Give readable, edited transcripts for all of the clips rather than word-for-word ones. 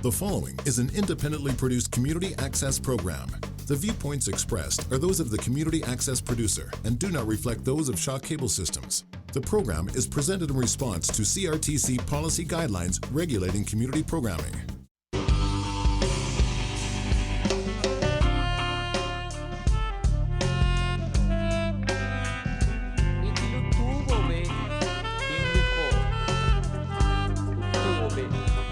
The following is an independently produced community access program. The viewpoints expressed are those of the community access producer and do not reflect those of Shaw Cable Systems. The program is presented in response to CRTC policy guidelines regulating community programming.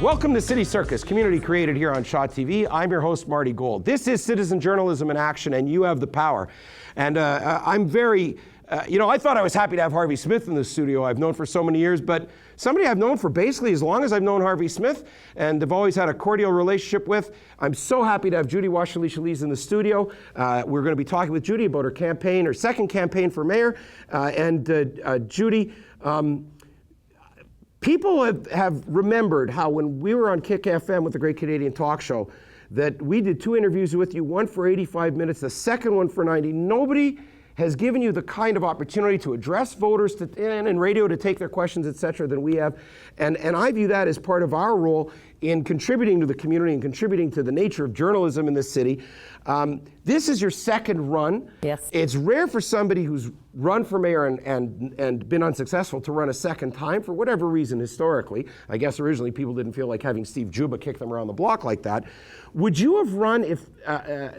Welcome to City Circus, community created here on Shaw TV. I'm your host, Marty Gold. This is citizen journalism in action, and you have the power. And I'm very, I thought I was happy to have Harvey Smith in the studio. I've known for so many years, but somebody I've known for basically as long as I've known Harvey Smith, and I've always had a cordial relationship with. I'm so happy to have Judy Wasylycia-Leis in the studio. We're going to be talking with Judy about her campaign, her second campaign for mayor. Judy, people have remembered how when we were on Kick FM with the Great Canadian Talk Show, that we did 2 interviews with you, one for 85 minutes, the second one for 90. Nobody has given you the kind of opportunity to address voters and radio to take their questions, et cetera, than we have. And I view that as part of our role in contributing to the community and contributing to the nature of journalism in this city. This is your second run. Yes. It's rare for somebody who's run for mayor and been unsuccessful to run a second time for whatever reason historically. I guess originally people didn't feel like having Steve Juba kick them around the block like that. Would you have run if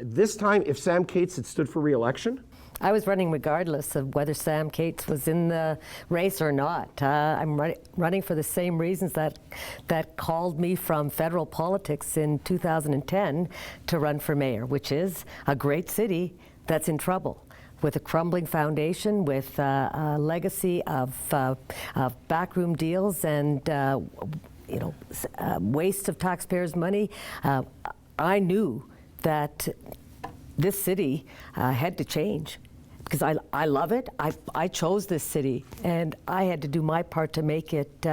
this time if Sam Cates had stood for re-election? I was running regardless of whether Sam Cates was in the race or not. I'm running for the same reasons that called me from federal politics in 2010 to run for mayor, which is a great city that's in trouble, with a crumbling foundation, with a legacy of backroom deals and waste of taxpayers' money. I knew that this city had to change, because I love it. I chose this city, and I had to do my part to make it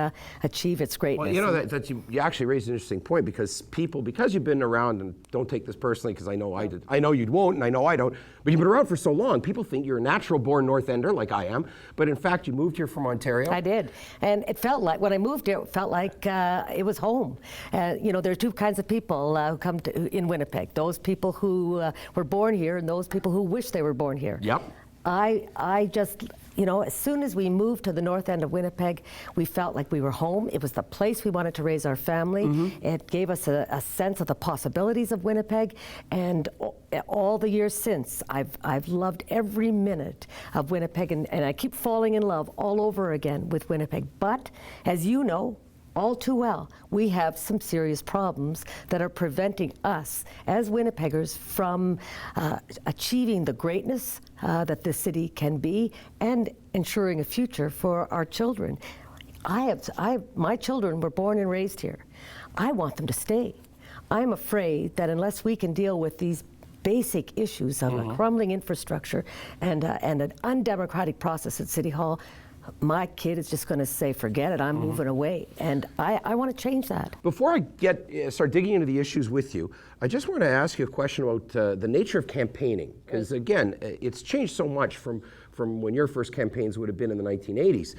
achieve its greatness. Well, you actually raised an interesting point, because you've been around, and don't take this personally, because I know I did. I know you won't, and I know I don't, but you've been around for so long, people think you're a natural-born North Ender, like I am, but in fact, you moved here from Ontario. I did, and it felt like, when I moved here, it felt like it was home. There are 2 kinds of people who come in Winnipeg, those people who were born here and those people who wish they were born here. Yep. I just, as soon as we moved to the north end of Winnipeg, we felt like we were home. It was the place we wanted to raise our family. Mm-hmm. It gave us a sense of the possibilities of Winnipeg. And all the years since, I've loved every minute of Winnipeg, and I keep falling in love all over again with Winnipeg. But, as you know, all too well, we have some serious problems that are preventing us as Winnipeggers from achieving the greatness that this city can be and ensuring a future for our children. My children were born and raised here. I want them to stay. I'm afraid that unless we can deal with these basic issues of a crumbling infrastructure and an undemocratic process at City Hall, my kid is just going to say, forget it, I'm moving away. And I want to change that. Before I start digging into the issues with you, I just want to ask you a question about the nature of campaigning. Because again, it's changed so much from when your first campaigns would have been in the 1980s.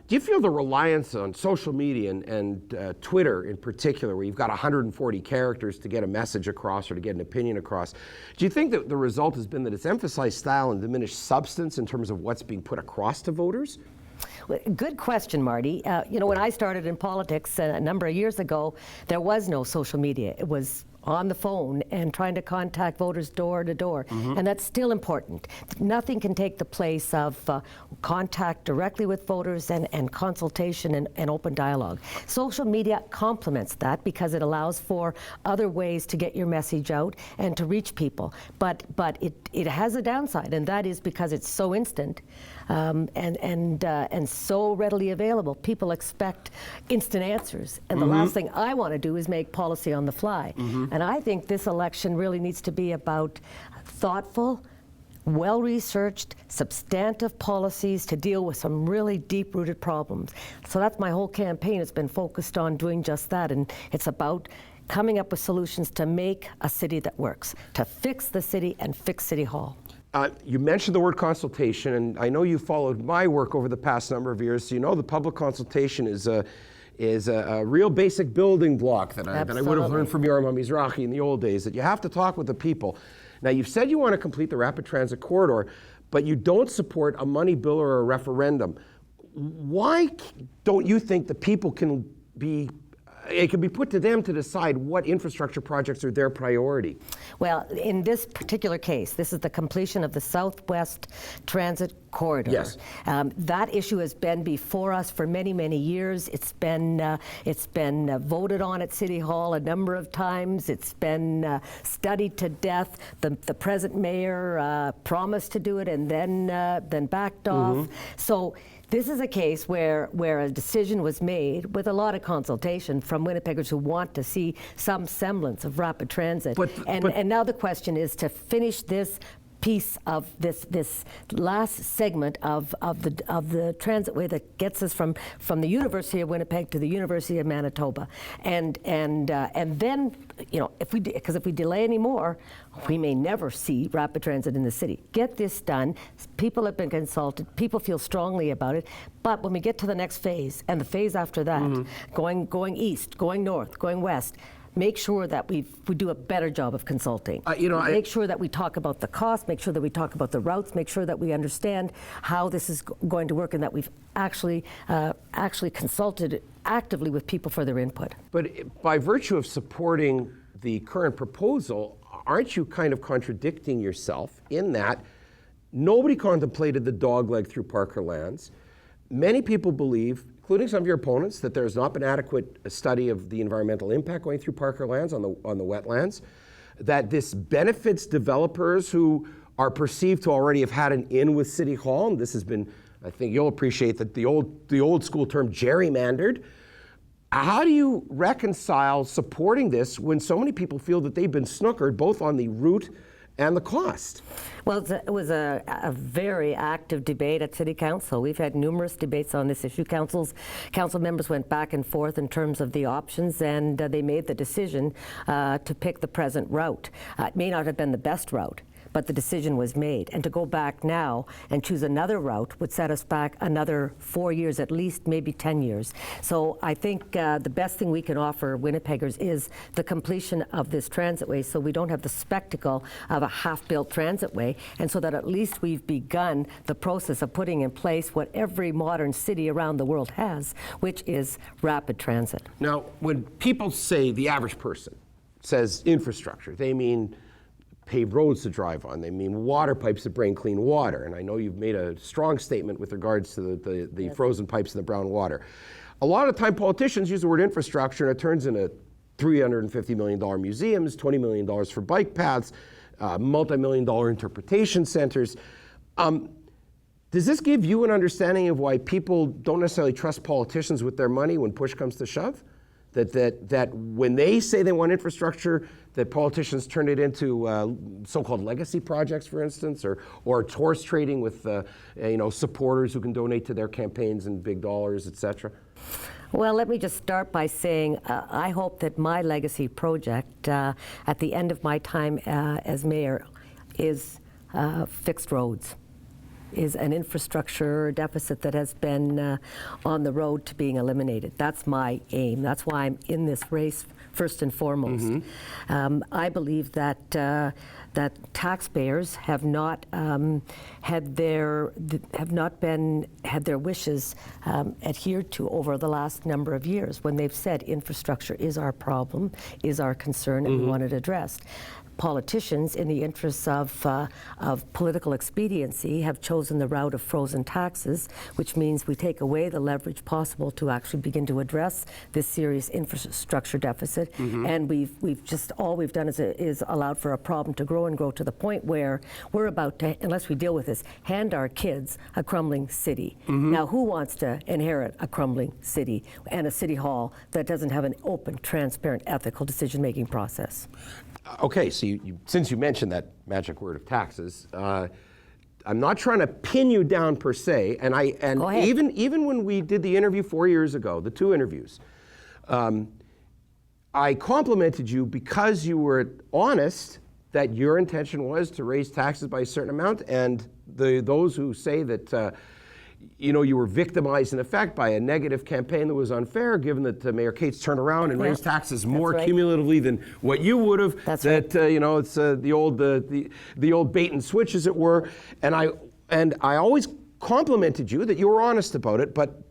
Do you feel the reliance on social media and Twitter in particular, where you've got 140 characters to get a message across or to get an opinion across, do you think that the result has been that it's emphasized style and diminished substance in terms of what's being put across to voters? Well, good question, Marty. When I started in politics a number of years ago, there was no social media. It was on the phone and trying to contact voters door to door. And that's still important. Nothing can take the place of contact directly with voters and consultation and open dialogue. Social media complements that because it allows for other ways to get your message out and to reach people. But it has a downside, and that is because it's so instant and so readily available. People expect instant answers, and the last thing I want to do is make policy on the fly. And I think this election really needs to be about thoughtful, well-researched, substantive policies to deal with some really deep-rooted problems. So that's my whole campaign. It's been focused on doing just that, and it's about coming up with solutions to make a city that works, to fix the city and fix City Hall. You mentioned the word consultation, and I know you followed my work over the past number of years, so you know the public consultation is is a real basic building block that I would have learned from Yoram Mizrahi in the old days, that you have to talk with the people. Now, you've said you want to complete the rapid transit corridor, but you don't support a money bill or a referendum. Why don't you think the people it can be put to them to decide what infrastructure projects are their priority? Well, in this particular case, this is the completion of the Southwest Transit Corridor. Yes. That issue has been before us for many, many years. It's been voted on at City Hall a number of times. It's been studied to death. The present mayor promised to do it and then backed off. So this is a case where a decision was made with a lot of consultation from Winnipeggers who want to see some semblance of rapid transit. And now the question is to finish this piece of this last segment of the transitway that gets us from the University of Winnipeg to the University of Manitoba, and then, you know, if we delay any more, we may never see rapid transit in the city. Get this done. People have been consulted. People feel strongly about it. But when we get to the next phase and the phase after that, going east, going north, going west, make sure that we do a better job of consulting. Make sure that we talk about the cost, make sure that we talk about the routes, make sure that we understand how this is going to work and that we've actually consulted actively with people for their input. But by virtue of supporting the current proposal, aren't you kind of contradicting yourself in that nobody contemplated the dogleg through Parker lands? Many people believe, including some of your opponents, that there's not been adequate study of the environmental impact going through Parker lands on the wetlands, that this benefits developers who are perceived to already have had an in with City Hall, and this has been, I think you'll appreciate that the old school term gerrymandered. How do you reconcile supporting this when so many people feel that they've been snookered both on the route and the cost? Well, it was a very active debate at City Council. We've had numerous debates on this issue. Council members went back and forth in terms of the options, and they made the decision to pick the present route. It may not have been the best route, but the decision was made. And to go back now and choose another route would set us back another 4 years at least, maybe 10 years. So I think the best thing we can offer Winnipeggers is the completion of this transitway, so we don't have the spectacle of a half-built transitway, and so that at least we've begun the process of putting in place what every modern city around the world has, which is rapid transit. Now, when people say, the average person says infrastructure, they mean paved roads to drive on. They mean water pipes that bring clean water. And I know you've made a strong statement with regards to the yes. frozen pipes and the brown water. A lot of time politicians use the word infrastructure and it turns into $350 million museums, $20 million for bike paths, multi-million-dollar interpretation centers. Does this give you an understanding of why people don't necessarily trust politicians with their money when push comes to shove? That when they say they want infrastructure, that politicians turn it into so-called legacy projects, for instance, or horse trading with supporters who can donate to their campaigns in big dollars, et cetera? Well, let me just start by saying I hope that my legacy project at the end of my time as mayor is fixed roads, is an infrastructure deficit that has been on the road to being eliminated. That's my aim. That's why I'm in this race first and foremost. Mm-hmm. I believe that that taxpayers have not had their wishes adhered to over the last number of years when they've said infrastructure is our problem, is our concern, and we want it addressed. Politicians, in the interests of political expediency, have chosen the route of frozen taxes, which means we take away the leverage possible to actually begin to address this serious infrastructure deficit. Mm-hmm. And all we've done is allowed for a problem to grow and grow to the point where we're about to, unless we deal with this, hand our kids a crumbling city. Mm-hmm. Now, who wants to inherit a crumbling city and a city hall that doesn't have an open, transparent, ethical decision-making process? Okay, so since you mentioned that magic word of taxes, I'm not trying to pin you down per se, and even when we did the interview 4 years ago, the two interviews, I complimented you because you were honest that your intention was to raise taxes by a certain amount, and those who say that you were victimized in effect by a negative campaign that was unfair, given that Mayor Cates turned around and raised taxes more cumulatively than what you would have. It's the old bait and switch, as it were. And I always complimented you that you were honest about it, but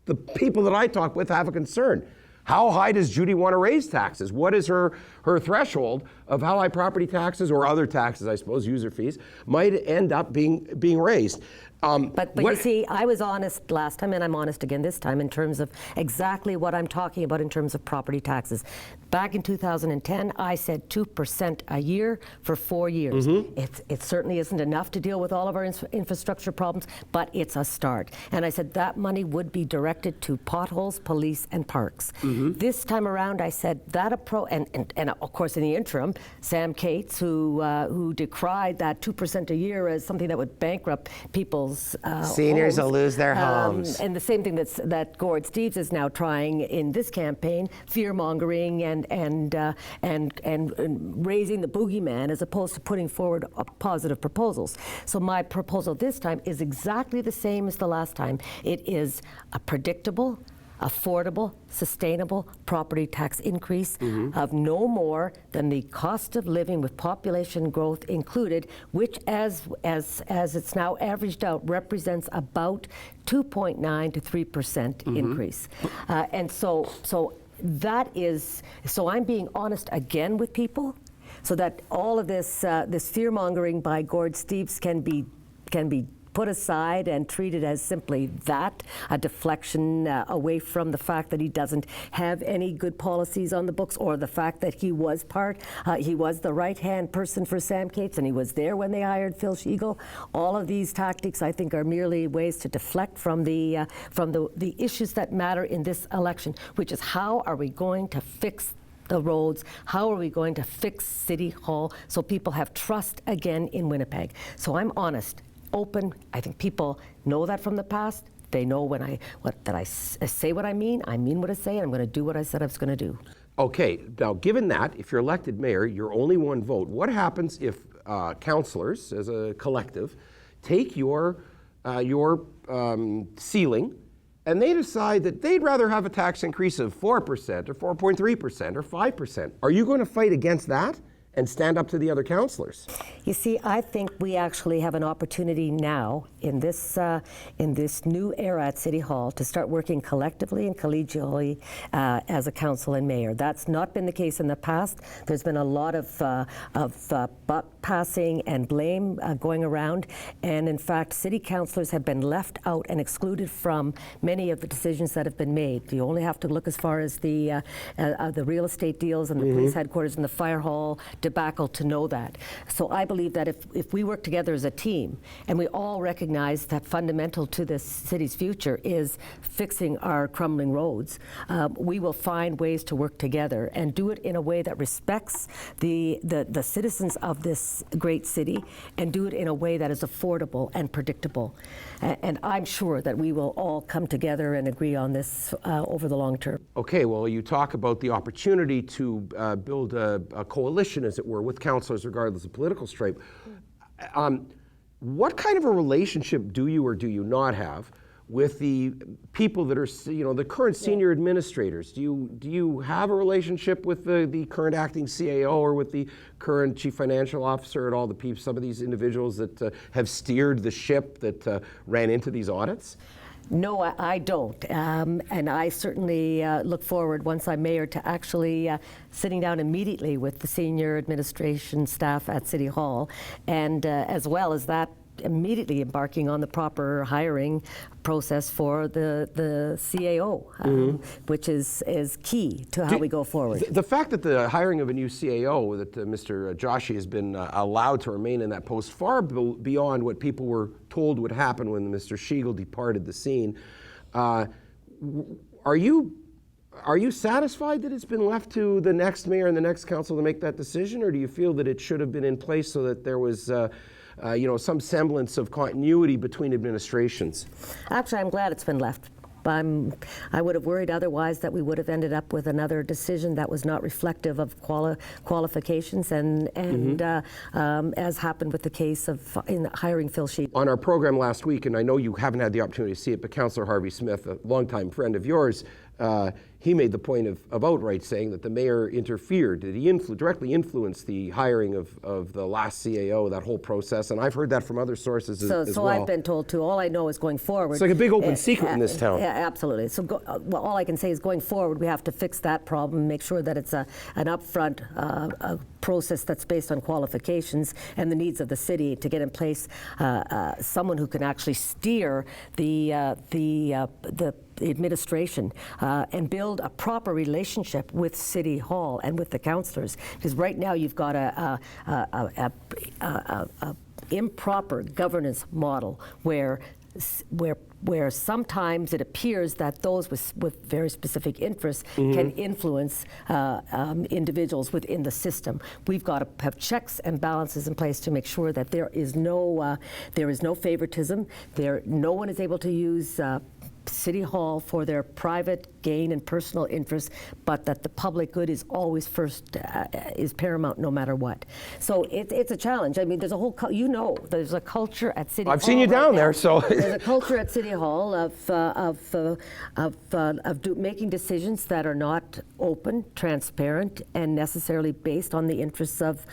the people that I talk with have a concern. How high does Judy want to raise taxes? What is her threshold of how high property taxes or other taxes, I suppose, user fees, might end up being raised? But you see, I was honest last time, and I'm honest again this time in terms of exactly what I'm talking about in terms of property taxes. Back in 2010, I said 2% a year for 4 years. It certainly isn't enough to deal with all of our infrastructure problems, but it's a start. And I said that money would be directed to potholes, police, and parks. This time around, I said that approach, and of course in the interim, Sam Cates, who decried that 2% a year as something that would bankrupt people's seniors homes. will lose their homes. And the same thing that Gord Steeves is now trying in this campaign, fear-mongering and raising the boogeyman as opposed to putting forward positive proposals. So my proposal this time is exactly the same as the last time. It is a predictable, affordable, sustainable property tax increase of no more than the cost of living with population growth included, which as it's now averaged out represents about 2.9 to 3% increase. And so that is, so I'm being honest again with people so that all of this fear-mongering by Gord Steeves can be put aside and treated as simply that, a deflection away from the fact that he doesn't have any good policies on the books, or the fact that he was the right-hand person for Sam Cates, and he was there when they hired Phil Sheagle. All of these tactics, I think, are merely ways to deflect from the issues that matter in this election, which is how are we going to fix the roads, how are we going to fix City Hall so people have trust again in Winnipeg. So I'm honest, open. I think people know that from the past. They know that I say what I mean what I say, and I'm going to do what I said I was going to do. Okay, now given that, if you're elected mayor, you're only one vote. What happens if councillors, as a collective, take your ceiling and they decide that they'd rather have a tax increase of 4% or 4.3% or 5%? Are you going to fight against that and stand up to the other councillors? You see, I think we actually have an opportunity now in this new era at City Hall to start working collectively and collegially as a council and mayor. That's not been the case in the past. There's been a lot of buck passing and blame going around, and in fact, city councillors have been left out and excluded from many of the decisions that have been made. You only have to look as far as the real estate deals and the police headquarters and the fire hall debacle to know that. So I believe that if we work together as a team and we all recognize that fundamental to this city's future is fixing our crumbling roads, we will find ways to work together and do it in a way that respects the citizens of this great city, and do it in a way that is affordable and predictable. And I'm sure that we will all come together and agree on this over the long term. Okay, well, you talk about the opportunity to build a coalition, as it were, with councillors regardless of political stripe. What kind of a relationship do you or do you not have with the people that are, the current senior administrators? Do you have a relationship with the current acting CAO or with the current chief financial officer and all the people, some of these individuals that have steered the ship that ran into these audits? No, I don't. And I certainly look forward, once I'm mayor, to actually sitting down immediately with the senior administration staff at City Hall, and as well as that, immediately embarking on the proper hiring process for the CAO, which is key to how we go forward. The fact that the hiring of a new CAO, that Mr. Joshi has been allowed to remain in that post far beyond what people were told would happen when Mr. Sheagle departed the scene, are you satisfied that it's been left to the next mayor and the next council to make that decision, or do you feel that it should have been in place so that there was some semblance of continuity between administrations? Actually, I'm glad it's been left I would have worried otherwise that we would have ended up with another decision that was not reflective of qualifications, and as happened with the case of in hiring Phil Sheet. On our program last week, and I know you haven't had the opportunity to see it, but Councillor Harvey Smith, a longtime friend of yours, he made the point of outright saying that the mayor interfered. Did he directly influence the hiring of the last CAO, that whole process? And I've heard that from other sources as well. So I've been told too. All I know is going forward. It's like a big open secret in this town. Yeah, absolutely. So well, all I can say is going forward, we have to fix that problem, make sure that it's an upfront process that's based on qualifications and the needs of the city to get in place someone who can actually steer the administration and build a proper relationship with City Hall and with the councillors. Because right now you've got a improper governance model where sometimes it appears that those with very specific interests can influence individuals within the system. We've got to have checks and balances in place to make sure that there is no favoritism. No one is able to use City Hall for their private gain and personal interests, but that the public good is always first, is paramount no matter what. So it's a challenge. I mean, there's a whole, there's a culture at City Hall. I've seen you down there, so. There's a culture at City Hall of making decisions that are not open, transparent, and necessarily based on the interests of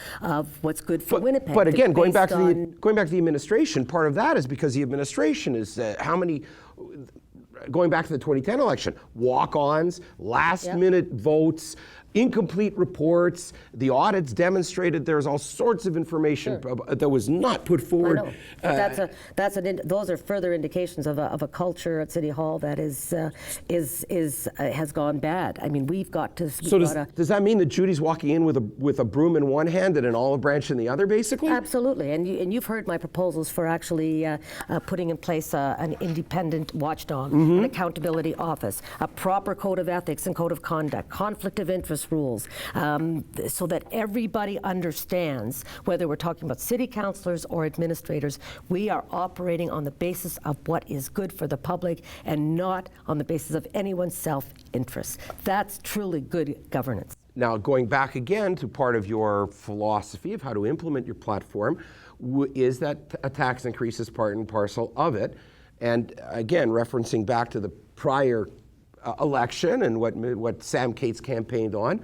what's good for Winnipeg. But again, going back to the administration, part of that is because the administration is going back to the 2010 election, walk-ons, last-minute votes, incomplete reports. The audits demonstrated there's all sorts of information that was not put forward. I know. Those are further indications of a culture at City Hall that has gone bad. I mean, we've got to. Does that mean that Judy's walking in with a broom in one hand and an olive branch in the other, basically? Absolutely, and you've heard my proposals for actually putting in place an independent watchdog, an accountability office, a proper code of ethics and code of conduct, conflict of interest rules, so that everybody understands, whether we're talking about city councillors or administrators, we are operating on the basis of what is good for the public and not on the basis of anyone's self-interest. That's truly good governance. Now, going back again to part of your philosophy of how to implement your platform, is that a tax increase is part and parcel of it? And again, referencing back to the prior election and what Sam Cates campaigned on.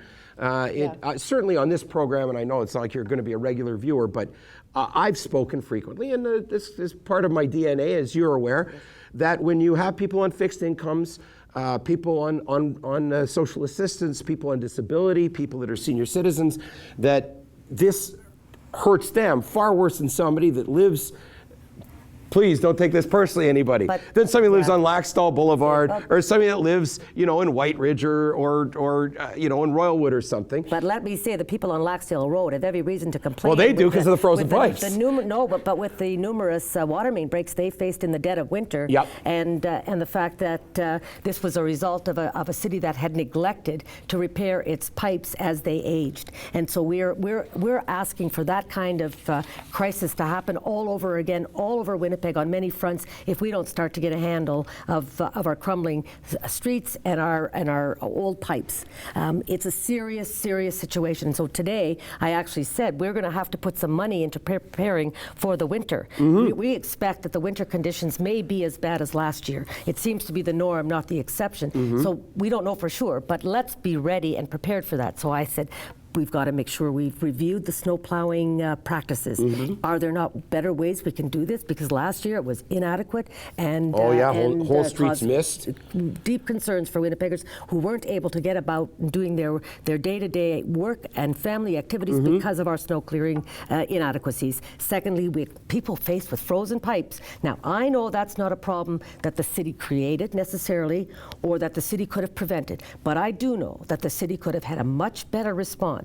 Certainly on this program, and I know it's not like you're going to be a regular viewer, but I've spoken frequently, and this is part of my DNA, as you're aware, that when you have people on fixed incomes, people on social assistance, people on disability, people that are senior citizens, that this hurts them far worse than somebody that lives. Please don't take this personally, anybody. Then somebody lives on Laxdal Boulevard, or somebody that lives, in White Ridge or in Royalwood or something. But let me say, the people on Laxdale Road have every reason to complain. Well, they do because of the frozen pipes. But with the numerous water main breaks they faced in the dead of winter, and the fact that this was a result of a city that had neglected to repair its pipes as they aged, and so we're asking for that kind of crisis to happen all over again, all over Winnipeg, on many fronts, if we don't start to get a handle of our crumbling streets and our old pipes. It's a serious situation. So today, I actually said we're going to have to put some money into preparing for the winter. We expect that the winter conditions may be as bad as last year. It seems to be the norm, not the exception. So we don't know for sure, but let's be ready and prepared for that. So I said, we've got to make sure we've reviewed the snow plowing practices. Are there not better ways we can do this? Because last year it was inadequate and whole streets missed. Deep concerns for Winnipeggers who weren't able to get about doing their day-to-day work and family activities because of our snow clearing inadequacies. Secondly, people faced with frozen pipes. Now, I know that's not a problem that the city created necessarily, or that the city could have prevented, but I do know that the city could have had a much better response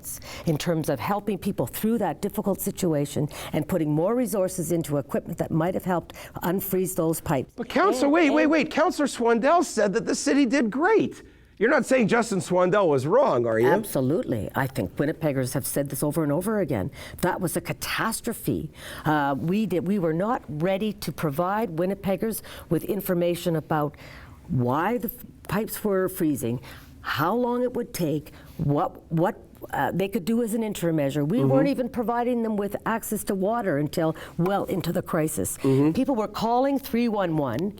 in terms of helping people through that difficult situation and putting more resources into equipment that might have helped unfreeze those pipes. But Councillor, wait. Councillor Swandell said that the city did great. You're not saying Justin Swandell was wrong, are you? Absolutely. I think Winnipeggers have said this over and over again. That was a catastrophe. We were not ready to provide Winnipeggers with information about why the pipes were freezing, how long it would take, what they could do as an interim measure. We weren't even providing them with access to water until well into the crisis. People were calling 311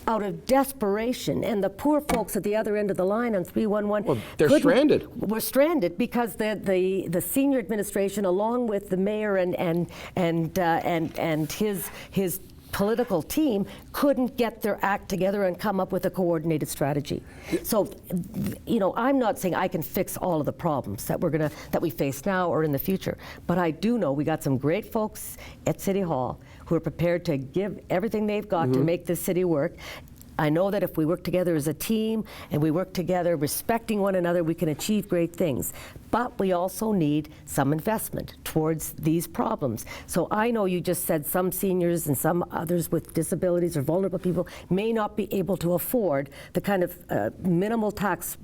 out of desperation, and the poor folks at the other end of the line on 311 they're stranded. Were stranded because the senior administration, along with the mayor and his political team, couldn't get their act together and come up with a coordinated strategy. So, I'm not saying I can fix all of the problems that we face now or in the future, but I do know we got some great folks at City Hall who are prepared to give everything they've got to make this city work. I know that if we work together as a team and we work together respecting one another, we can achieve great things. But we also need some investment towards these problems. So I know you just said some seniors and some others with disabilities or vulnerable people may not be able to afford the kind of minimal tax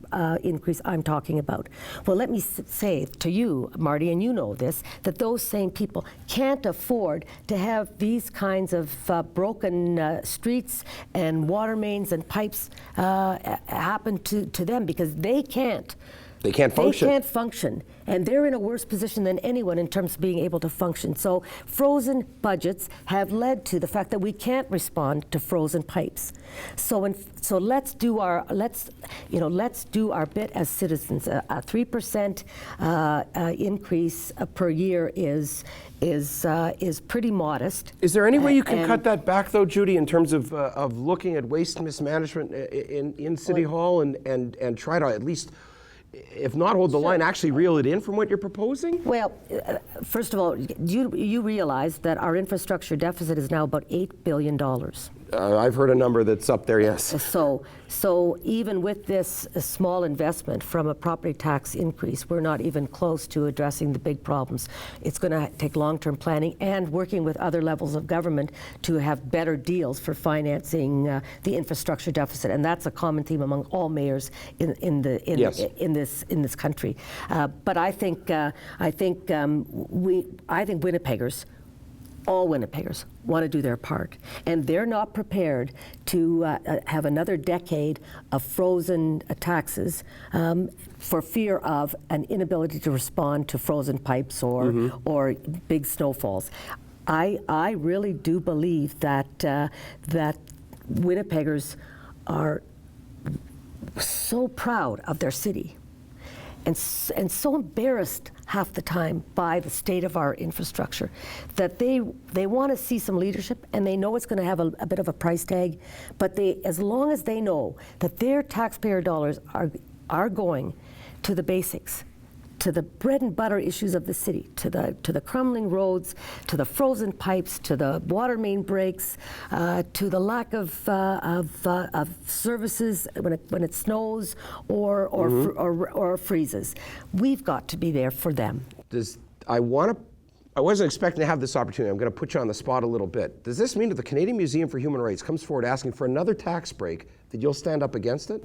increase I'm talking about. Well, let me say to you, Marty, and you know this, that those same people can't afford to have these kinds of broken streets and water mains and pipes happen to them, because they can't. They can't function. They can't function, and they're in a worse position than anyone in terms of being able to function. So frozen budgets have led to the fact that we can't respond to frozen pipes. So let's do our bit as citizens. A 3% increase per year is pretty modest. Is there any way you can cut that back, though, Judy, in terms of looking at waste mismanagement in City Hall and try to at least, if not hold the line, actually reel it in from what you're proposing? Well, first of all, you realize that our infrastructure deficit is now about $8 billion. I've heard a number that's up there, yes. So even with this small investment from a property tax increase, we're not even close to addressing the big problems. It's going to take long-term planning and working with other levels of government to have better deals for financing the infrastructure deficit, and that's a common theme among all mayors in this country. But I think Winnipeggers, all Winnipeggers, want to do their part, and they're not prepared to have another decade of frozen taxes for fear of an inability to respond to frozen pipes or big snowfalls. I really do believe that Winnipeggers are so proud of their city and so embarrassed half the time by the state of our infrastructure that they want to see some leadership, and they know it's going to have a bit of a price tag, but as long as they know that their taxpayer dollars are going to the basics, to the bread and butter issues of the city, to the crumbling roads, to the frozen pipes, to the water main breaks, to the lack of services when it snows or freezes. We've got to be there for them. I wasn't expecting to have this opportunity. I'm going to put you on the spot a little bit. Does this mean that the Canadian Museum for Human Rights comes forward asking for another tax break, that you'll stand up against it?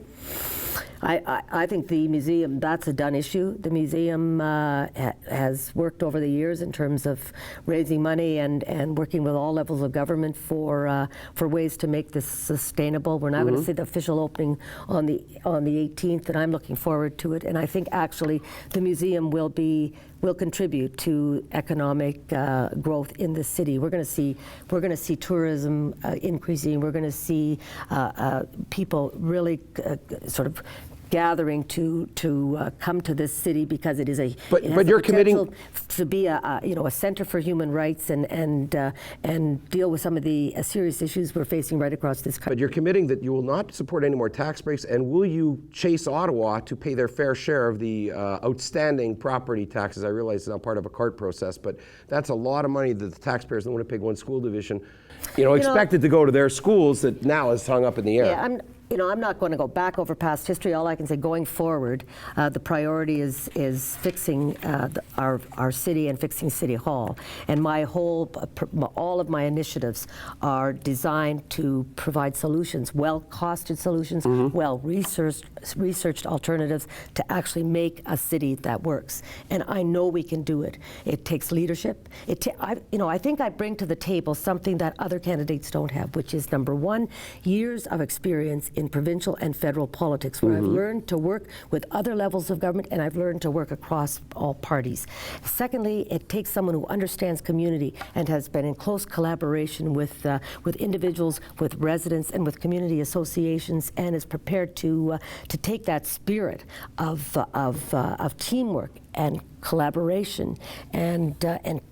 I think the museum, that's a done issue. The museum has worked over the years in terms of raising money and working with all levels of government for ways to make this sustainable. We're not going to see the official opening on the 18th, and I'm looking forward to it. And I think actually the museum will contribute to economic growth in the city. We're going to see tourism increasing. We're going to see people really sort of gathering to come to this city because it is but you're committing to be a center for human rights and deal with some of the serious issues we're facing right across this country. But you're committing that you will not support any more tax breaks, and will you chase Ottawa to pay their fair share of the outstanding property taxes? I realize it's not part of a court process, but that's a lot of money that the taxpayers in the Winnipeg 1 school division expected to go to their schools that now is hung up in the air. Yeah, I'm not going to go back over past history. All I can say going forward, the priority is fixing our city and fixing City Hall. And all of my initiatives are designed to provide solutions, well-costed solutions, well-researched alternatives to actually make a city that works. And I know we can do it. It takes leadership. I think I bring to the table something that other candidates don't have, which is, number one, years of experience in provincial and federal politics, where I've learned to work with other levels of government, and I've learned to work across all parties. Secondly, it takes someone who understands community and has been in close collaboration with individuals, with residents, and with community associations, and is prepared to take that spirit of teamwork and collaboration and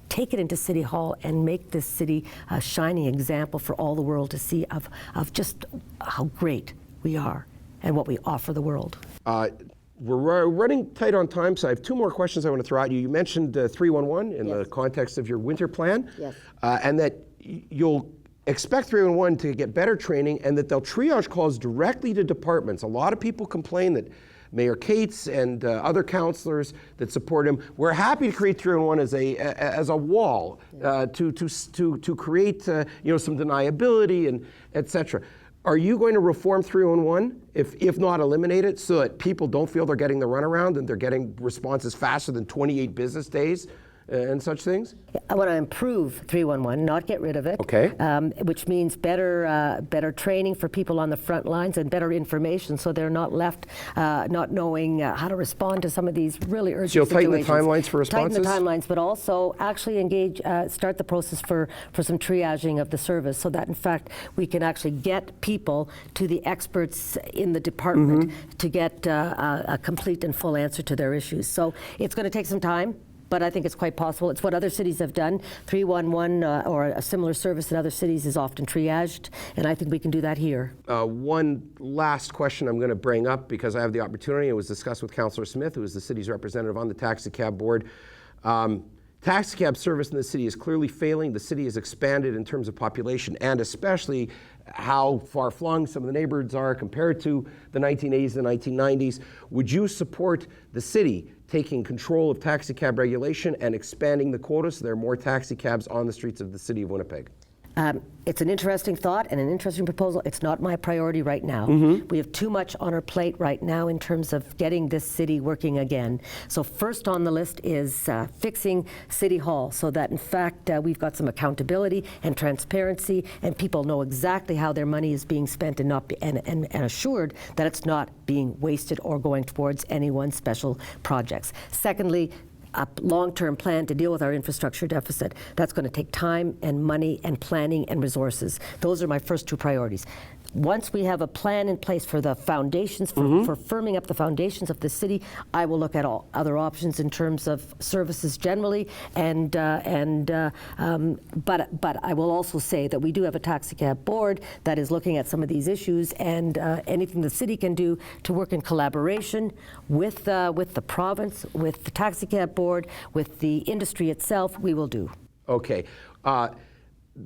take it into City Hall and make this city a shining example for all the world to see of just how great we are and what we offer the world. We're running tight on time, so I have two more questions I want to throw at you. You mentioned 311 in the context of your winter plan, and that you'll expect 311 to get better training and that they'll triage calls directly to departments. A lot of people complain that Mayor Cates and other councillors that support him, we're happy to create 311 as a wall to create some deniability and et cetera. Are you going to reform 311, if not eliminate it, so that people don't feel they're getting the runaround and they're getting responses faster than 28 business days and such things? I want to improve 311, not get rid of it. Okay. Which means better training for people on the front lines and better information, so they're not left not knowing how to respond to some of these really urgent situations. So you'll tighten the timelines for responses? Tighten the timelines, but also actually start the process for some triaging of the service, so that in fact we can actually get people to the experts in the department to get a complete and full answer to their issues. So it's going to take some time, but I think it's quite possible. It's what other cities have done. 311 or a similar service in other cities is often triaged, and I think we can do that here. One last question I'm going to bring up because I have the opportunity. It was discussed with Councillor Smith, who is the city's representative on the Taxi Cab Board. Taxi cab service in the city is clearly failing. The city has expanded in terms of population and especially how far-flung some of the neighborhoods are compared to the 1980s and 1990s. Would you support the city taking control of taxi cab regulation and expanding the quotas so there are more taxi cabs on the streets of the city of Winnipeg? It's an interesting thought and an interesting proposal. It's not my priority right now. We have too much on our plate right now in terms of getting this city working again. So first on the list is fixing City Hall so that in fact we've got some accountability and transparency and people know exactly how their money is being spent and assured that it's not being wasted or going towards any one special projects. Secondly, a long-term plan to deal with our infrastructure deficit. That's going to take time and money and planning and resources. Those are my first two priorities. Once we have a plan in place for the foundations, for firming up the foundations of the city, I will look at all other options in terms of services generally, but I will also say that we do have a taxi cab board that is looking at some of these issues, and anything the city can do to work in collaboration with the province, with the taxi cab board, with the industry itself, we will do. Okay.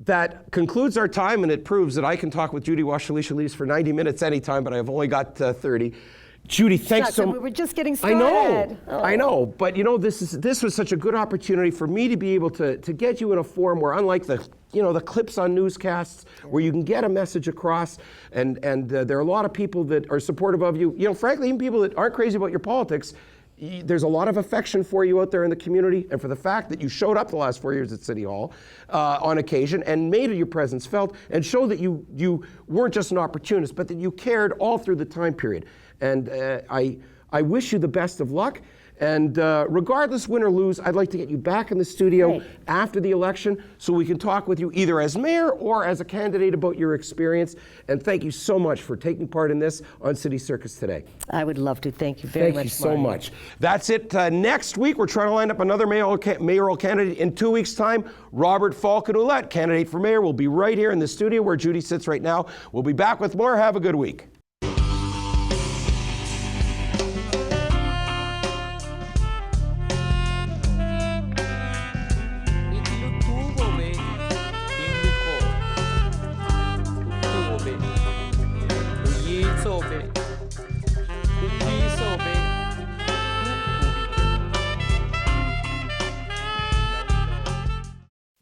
That concludes our time, and it proves that I can talk with Judy Wasylycia-Leis for 90 minutes anytime, but I've only got 30. Judy, thanks so much. We were just getting started. I know, but this was such a good opportunity for me to be able to get you in a forum where, unlike the clips on newscasts, where you can get a message across, and there are a lot of people that are supportive of you. Frankly, even people that aren't crazy about your politics. There's a lot of affection for you out there in the community, and for the fact that you showed up the last 4 years at City Hall on occasion and made your presence felt and showed that you weren't just an opportunist, but that you cared all through the time period. And I wish you the best of luck. And regardless, win or lose, I'd like to get you back in the studio after the election so we can talk with you either as mayor or as a candidate about your experience. And thank you so much for taking part in this on City Circus today. I would love to. Thank you very much, Thank you so Marty. much. That's it. Next week, we're trying to line up another mayoral candidate. In 2 weeks' time, Robert Falcon-Ouellette, candidate for mayor, will be right here in the studio where Judy sits right now. We'll be back with more. Have a good week.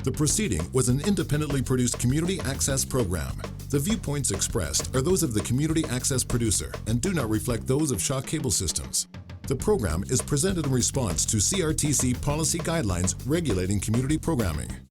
The proceeding was an independently produced community access program. The viewpoints expressed are those of the community access producer and do not reflect those of Shaw Cable Systems. The program is presented in response to CRTC policy guidelines regulating community programming.